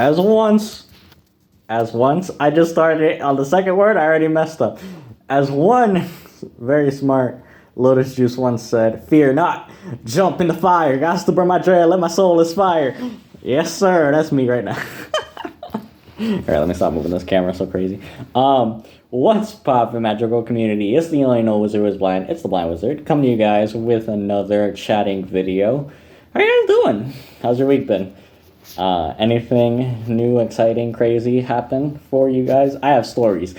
As once, I just started on the second word, I already messed up. As one very smart Lotus Juice once said, fear not, jump in the fire, got to burn my dread, let my soul aspire. Yes, sir, that's me right now. Alright, let me stop moving this camera so crazy. What's poppin', magical community? It's the only no wizard was blind. It's the Blind Wizard. Coming to you guys with another chatting video. How you guys doing? How's your week been? Anything new, exciting, crazy happen for you guys? I have stories.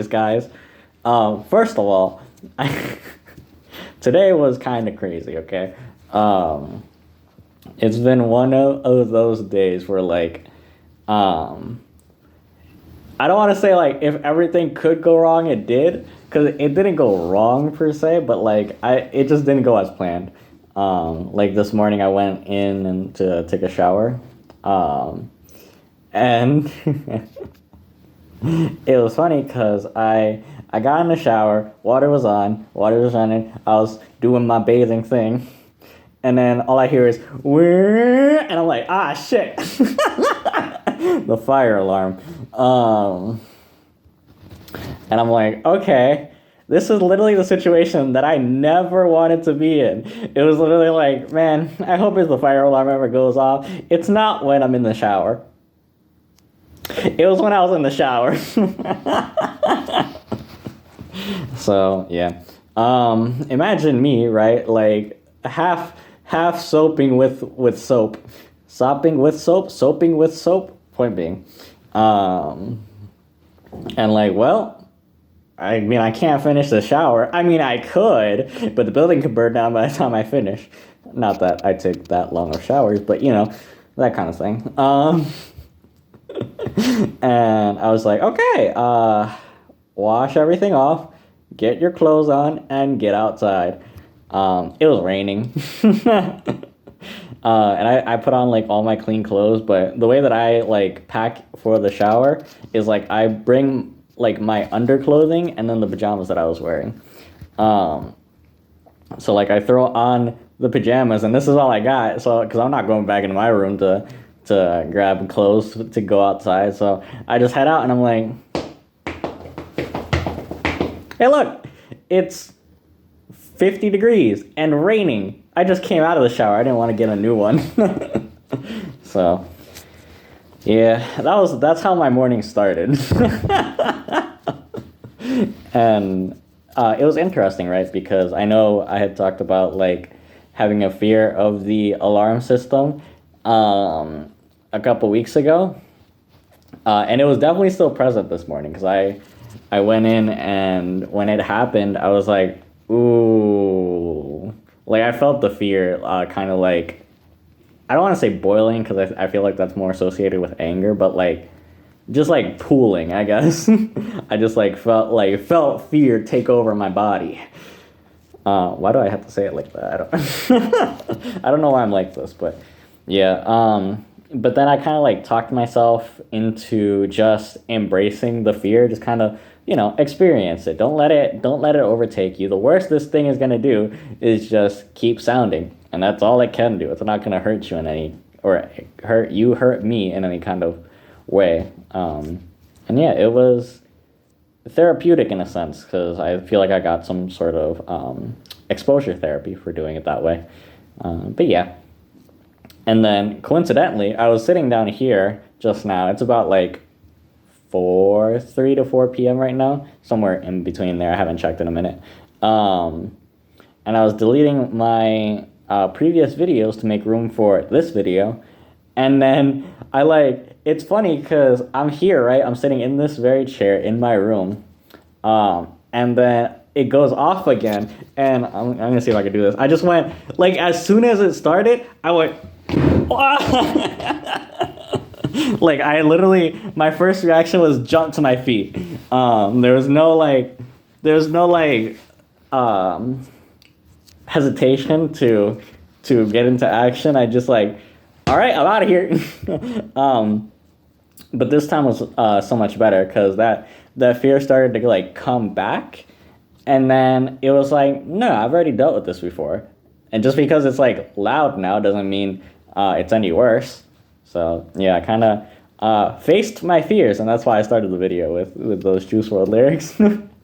Guys. First of all, today was kind of crazy, okay? It's been one of those days where, like, I don't want to say, like, if everything could go wrong, it did, because it didn't go wrong, per se, but, like, it just didn't go as planned. Like, this morning I went in to take a shower, and it was funny, because I got in the shower, water was on, water was running, I was doing my bathing thing, and then all I hear is, "Whirr," and I'm like, ah, shit. The fire alarm. And I'm like, okay, this is literally the situation that I never wanted to be in. It was literally like, man, I hope if the fire alarm ever goes off, it's not when I'm in the shower. It was when I was in the shower. So, yeah. Imagine me, right? Like, half soaping with soap. Sopping with soap, soaping with soap. Point being, and like, well, I mean, I can't finish the shower. I mean, I could, but the building could burn down by the time I finish. Not that I take that long of showers, but you know, that kind of thing. And I was like, okay, wash everything off, get your clothes on, and get outside. It was raining. And I put on, like, all my clean clothes, but the way that I, like, pack for the shower is, like, I bring, like, my underclothing and then the pajamas that I was wearing. So, like, I throw on the pajamas, and this is all I got, so, because I'm not going back into my room to grab clothes to go outside, so I just head out, and I'm like, hey, look, it's 50 degrees and raining. I just came out of the shower. I didn't want to get a new one. So, yeah, that's how my morning started. And it was interesting, right? Because I know I had talked about, like, having a fear of the alarm system a couple weeks ago. And it was definitely still present this morning, because I went in, and when it happened, I was like, ooh. Like, I felt the fear, kind of, like, I don't want to say boiling, because I feel like that's more associated with anger, but, like, just, like, pooling, I guess. I just, like, felt fear take over my body. Why do I have to say it like that? I don't know why I'm like this, but, yeah. But then I kind of, like, talked myself into just embracing the fear, just kind of, you know, experience it. Don't let it overtake you. The worst this thing is going to do is just keep sounding. And that's all it can do. It's not going to hurt you in any, or hurt me in any kind of way. And yeah, it was therapeutic in a sense, because I feel like I got some sort of exposure therapy for doing it that way. But yeah. And then coincidentally, I was sitting down here just now. It's about like 3 to 4 p.m. right now, somewhere in between there. I haven't checked in a minute. And I was deleting my previous videos to make room for this video. And then it's funny because I'm here, right? I'm sitting in this very chair in my room. And then it goes off again. And I'm going to see if I can do this. I just went, like, as soon as it started, I went, like, I literally, my first reaction was jump to my feet. There was no hesitation to get into action. I just, like, all right, I'm out of here. But this time was so much better, because that fear started to, like, come back. And then it was like, no, I've already dealt with this before. And just because it's, like, loud now doesn't mean it's any worse. So yeah, I kind of faced my fears, and that's why I started the video with those Juice World lyrics.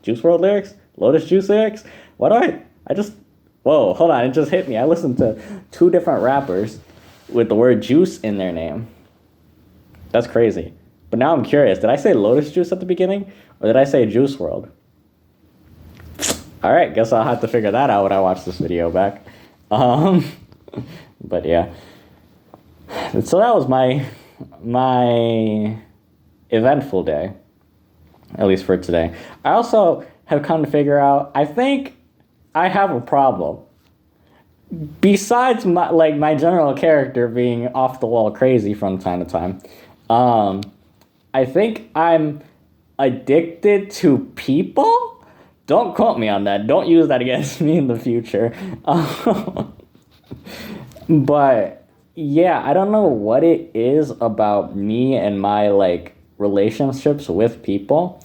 Juice World lyrics, Lotus Juice lyrics. What do I just? Whoa, hold on! It just hit me. I listened to two different rappers with the word juice in their name. That's crazy. But now I'm curious. Did I say Lotus Juice at the beginning, or did I say Juice World? All right, guess I'll have to figure that out when I watch this video back. But yeah. So that was my eventful day, at least for today. I also have come to figure out, I think I have a problem. Besides my general character being off the wall crazy from time to time, I think I'm addicted to people. Don't quote me on that. Don't use that against me in the future. But yeah, I don't know what it is about me and my relationships with people,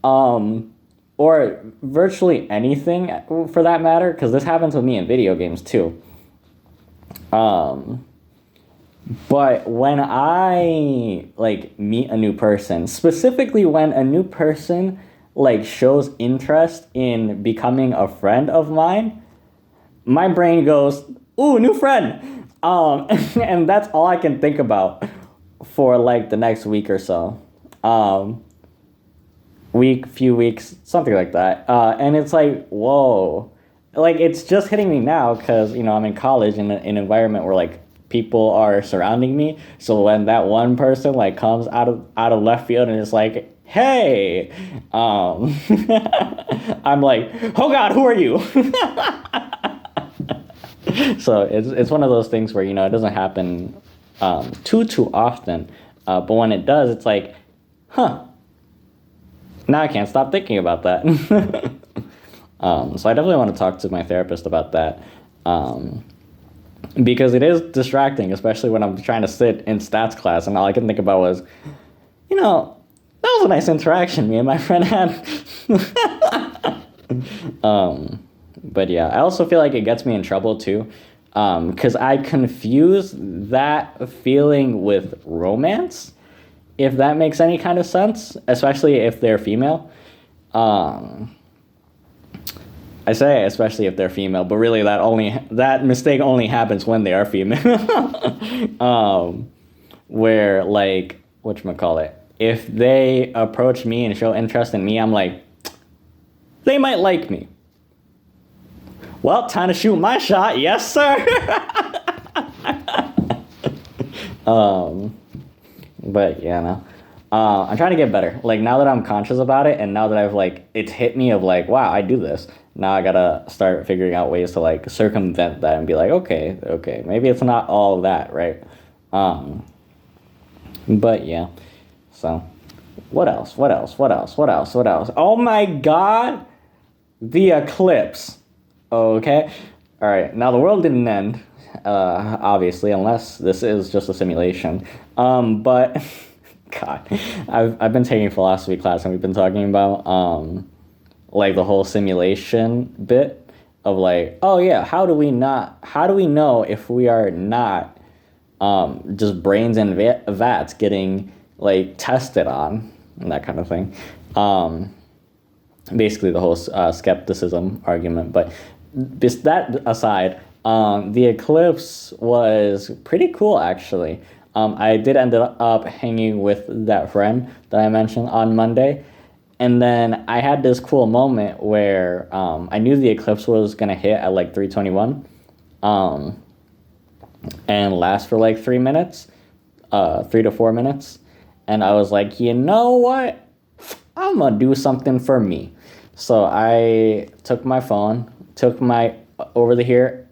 or virtually anything for that matter, because this happens with me in video games too. But when I meet a new person, specifically when a new person shows interest in becoming a friend of mine, my brain goes, "Ooh, new friend." And that's all I can think about for the next week or so. Few weeks, something like that. And it's whoa. It's just hitting me now because, I'm in college in an environment where people are surrounding me. So when that one person comes out of left field and is hey, I'm oh God, who are you? So it's one of those things where, it doesn't happen too often. But when it does, it's huh, now I can't stop thinking about that. So I definitely want to talk to my therapist about that. Because it is distracting, especially when I'm trying to sit in stats class and all I can think about was, that was a nice interaction me and my friend had. But yeah, I also feel like it gets me in trouble too, because I confuse that feeling with romance, if that makes any kind of sense, especially if they're female. I say especially if they're female, but really that mistake only happens when they are female. Where whatchamacallit, if they approach me and show interest in me, I'm they might like me. Well, time to shoot my shot. Yes, sir. But yeah, no. I'm trying to get better. Now that I'm conscious about it, and now that I've it's hit me of wow, I do this. Now I gotta start figuring out ways to circumvent that and be okay, maybe it's not all of that, right? But yeah. So, what else? Oh my God, the eclipse. Okay. All right. Now the world didn't end, obviously, unless this is just a simulation. But God, I've been taking philosophy class and we've been talking about the whole simulation bit of oh yeah, how do we know if we are not just brains in vats getting tested on and that kind of thing. Basically the whole skepticism argument, but just that aside, the eclipse was pretty cool actually. I did end up hanging with that friend that I mentioned on Monday, and then I had this cool moment where I knew the eclipse was gonna hit at 3:21, and last for 3 minutes, 3 to 4 minutes, and I was you know what? I'm gonna do something for me. So I took my phone, took my over the ear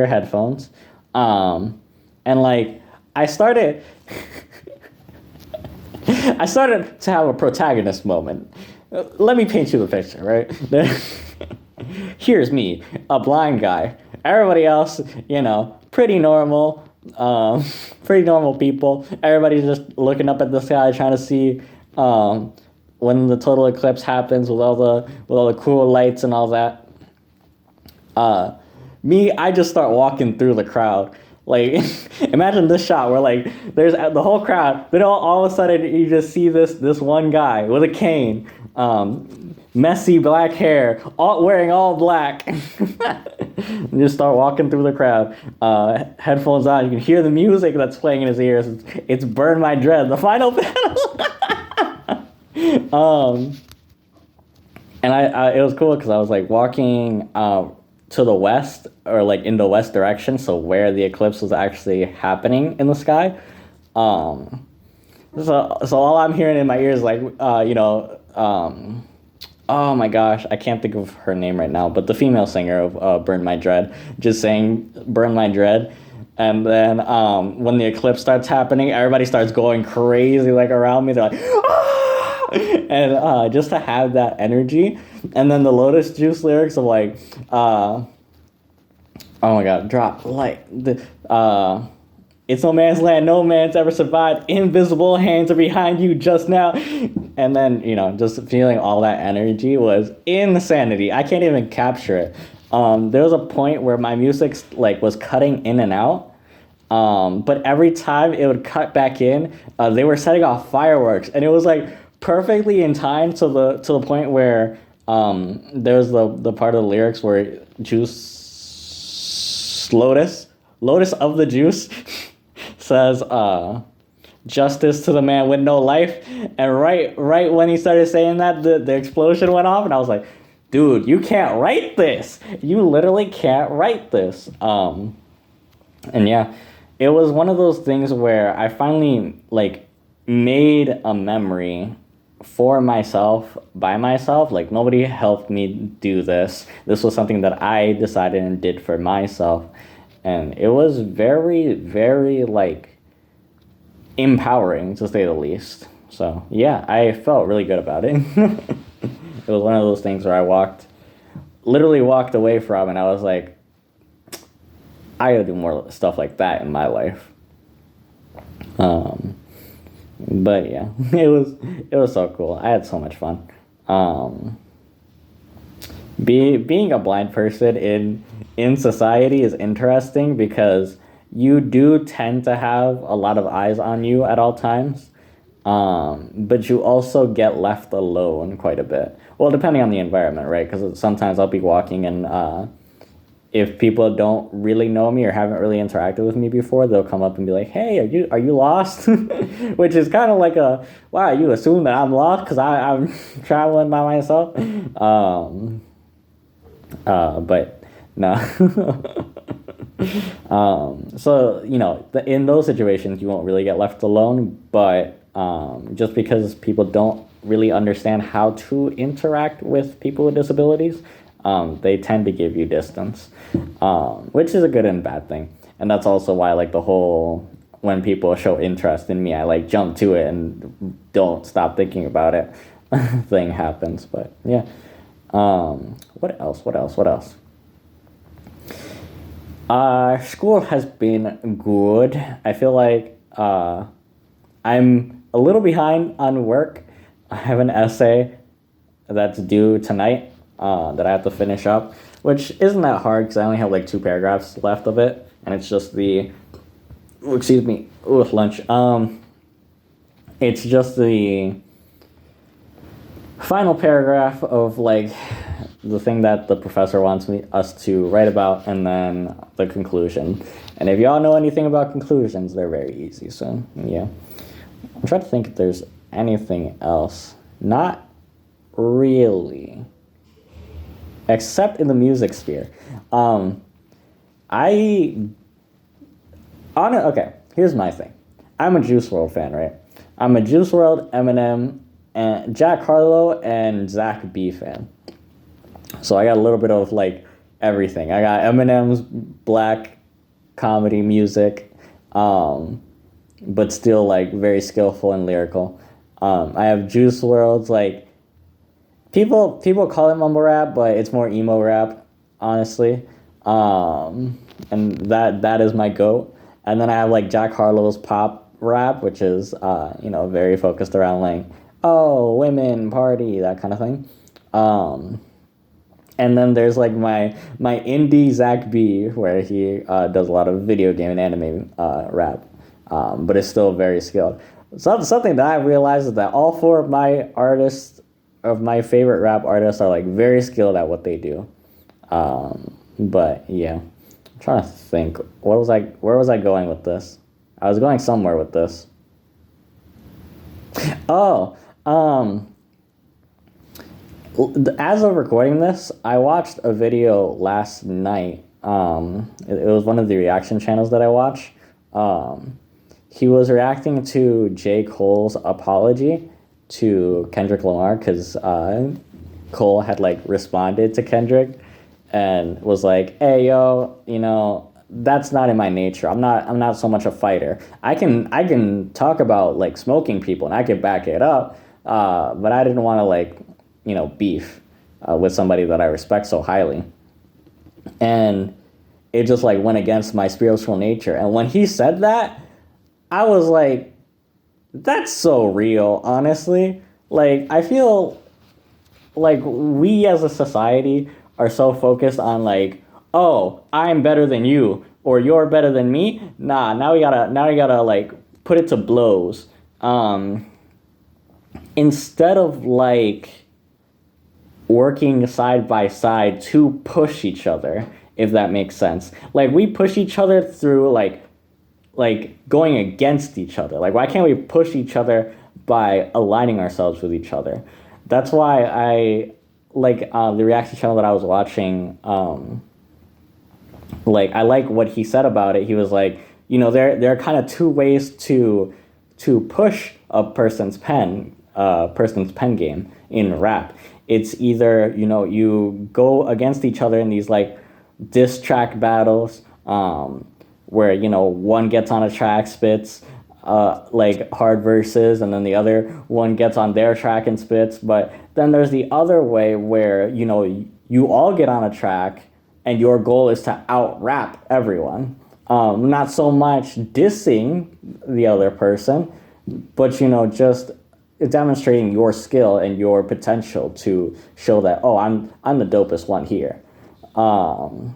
headphones, and I started to have a protagonist moment. Let me paint you the picture, right? Here's me, a blind guy. Everybody else, pretty normal people. Everybody's just looking up at the sky trying to see when the total eclipse happens with all the cool lights and all that. Me, I just start walking through the crowd, Like, imagine this shot where like there's the whole crowd, then all of a sudden you just see this one guy with a cane, messy black hair, all wearing all black. And just start walking through the crowd, headphones on. You can hear the music that's playing in his ears. It's "Burn My Dread," the final battle. And it was cool because I was like walking to the west, or like in the west direction, so where the eclipse was actually happening in the sky. So all I'm hearing in my ears, like, oh my gosh, I can't think of her name right now, but the female singer of "Burn My Dread" just saying "Burn My Dread," and then when the eclipse starts happening, everybody starts going crazy like around me. They're like, ah! And just to have that energy, and then the Lotus Juice lyrics of like, oh my god, drop like the it's no man's land, no man's ever survived. Invisible hands are behind you just now. And then, just feeling all that energy was insanity. I can't even capture it. There was a point where my music like was cutting in and out. But every time it would cut back in, they were setting off fireworks, and it was like perfectly in time to the point where there's the part of the lyrics where Lotus of the Juice says justice to the man with no life, and right when he started saying that, the explosion went off, and I was like, dude, you can't write this, you literally can't write this. And yeah, it was one of those things where I finally like made a memory for myself, by myself. Like, nobody helped me do this was something that I decided and did for myself. And it was very, very, like, empowering, to say the least. So, yeah, I felt really good about it. It was one of those things where I literally walked away from, and I was like, I gotta do more stuff like that in my life. But yeah, it was so cool. I had so much fun. Being a blind person in society is interesting because you do tend to have a lot of eyes on you at all times, but you also get left alone quite a bit. Well, depending on the environment, right? Because sometimes I'll be walking, and if people don't really know me or haven't really interacted with me before, they'll come up and be like, "Hey, are you lost?" Which is kind of like wow, you assume that I'm lost because I'm traveling by myself. But no. So, in those situations, you won't really get left alone, but just because people don't really understand how to interact with people with disabilities, they tend to give you distance, which is a good and bad thing. And that's also why, like, the whole, when people show interest in me, I, like, jump to it and don't stop thinking about it thing happens. But, yeah. What else? School has been good. I feel like I'm a little behind on work. I have an essay that's due tonight that I have to finish up, which isn't that hard because I only have like 2 paragraphs left of it, and it's just lunch. It's just the final paragraph of like the thing that the professor wants us to write about, and then the conclusion. And if y'all know anything about conclusions, they're very easy. So yeah, I'm trying to think if there's anything else. Not really, except in the music sphere. Okay, here's my thing. I'm a Juice WRLD fan, right? I'm a Juice WRLD, Eminem, and Jack Harlow, and Zach B fan. So I got a little bit of like everything. I got Eminem's black comedy music, but still like very skillful and lyrical. I have Juice WRLD's like people call it mumble rap, but it's more emo rap, honestly. And that is my goat. And then I have like Jack Harlow's pop rap, which is very focused around like, oh, women, party, that kind of thing. And then there's like my indie Zach B, where he does a lot of video game and anime rap, but is still very skilled. So something that I realized is that all four of my favorite rap artists are like very skilled at what they do. But yeah, I'm trying to think. Where was I going with this? I was going somewhere with this. Oh, as of recording this, I watched a video last night. It was one of the reaction channels that I watch. He was reacting to J. Cole's apology to Kendrick Lamar because Cole had like responded to Kendrick and was like, "Hey, yo, that's not in my nature. I'm not so much a fighter. I can talk about like smoking people and I can back it up, but I didn't want to like beef with somebody that I respect so highly." And it just like went against my spiritual nature. And when he said that, I was like, that's so real, honestly. Like, I feel like we as a society are so focused on like, oh, I'm better than you or you're better than me. Nah, now we gotta like put it to blows. Instead of like working side by side to push each other, if that makes sense. Like we push each other through like going against each other. Like why can't we push each other by aligning ourselves with each other? That's why I like the reaction channel that I was watching. Like I like what he said about it. He was like, there are kind of two ways to push a person's pen game in rap. It's either you go against each other in these like diss track battles, where one gets on a track, spits like hard verses, and then the other one gets on their track and spits. But then there's the other way where you all get on a track and your goal is to out rap everyone, not so much dissing the other person, but just demonstrating your skill and your potential to show that, oh, I'm the dopest one here. And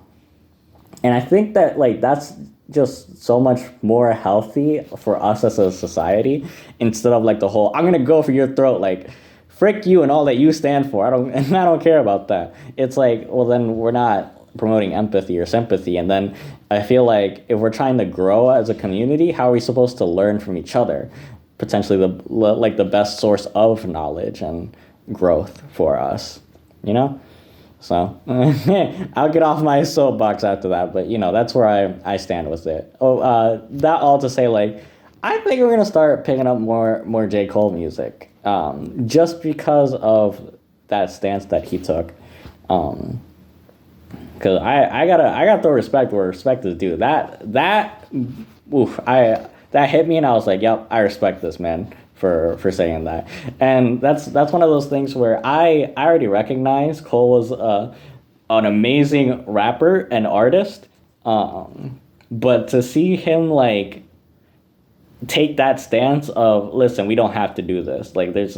I think that like that's just so much more healthy for us as a society, instead of like the whole I'm gonna go for your throat, like frick you and all that you stand for. I don't care about that. It's like, well, then we're not promoting empathy or sympathy. And then I feel like if we're trying to grow as a community, how are we supposed to learn from each other? Potentially the best source of knowledge and growth for us, So I'll get off my soapbox after that, but that's where I stand with it. That all to say, like, I think we're gonna start picking up more J. Cole music, just because of that stance that he took. Because I gotta throw respect where respect is due. That hit me, and I was like, yep, I respect this man for saying that. And that's one of those things where I already recognize Cole was an amazing rapper and artist, but to see him like take that stance of, listen, we don't have to do this, like there's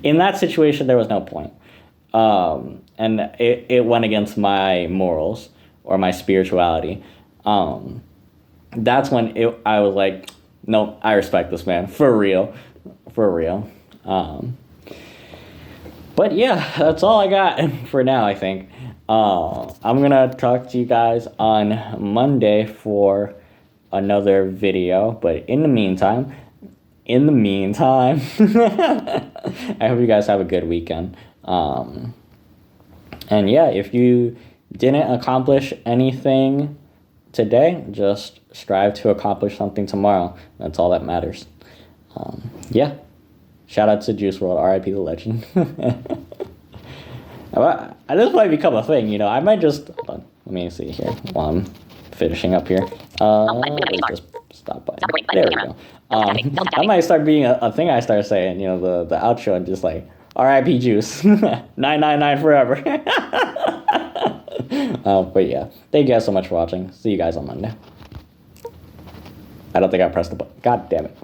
in that situation there was no point, and it went against my morals or my spirituality. That's when I was like, no, I respect this man for real. But yeah, that's all I got for now, I think. I'm gonna talk to you guys on Monday for another video, but in the meantime, I hope you guys have a good weekend. And yeah, if you didn't accomplish anything today, just strive to accomplish something tomorrow. That's all that matters. Yeah. Shout out to Juice WRLD, R.I.P. the legend. This might become a thing, I might just... Hold on. Let me see here while I'm finishing up here. Just stop by. There we go. I might start being a thing I start saying, the outro, and just like, R.I.P. Juice. 999 forever. But yeah, thank you guys so much for watching. See you guys on Monday. I don't think I pressed the button. God damn it.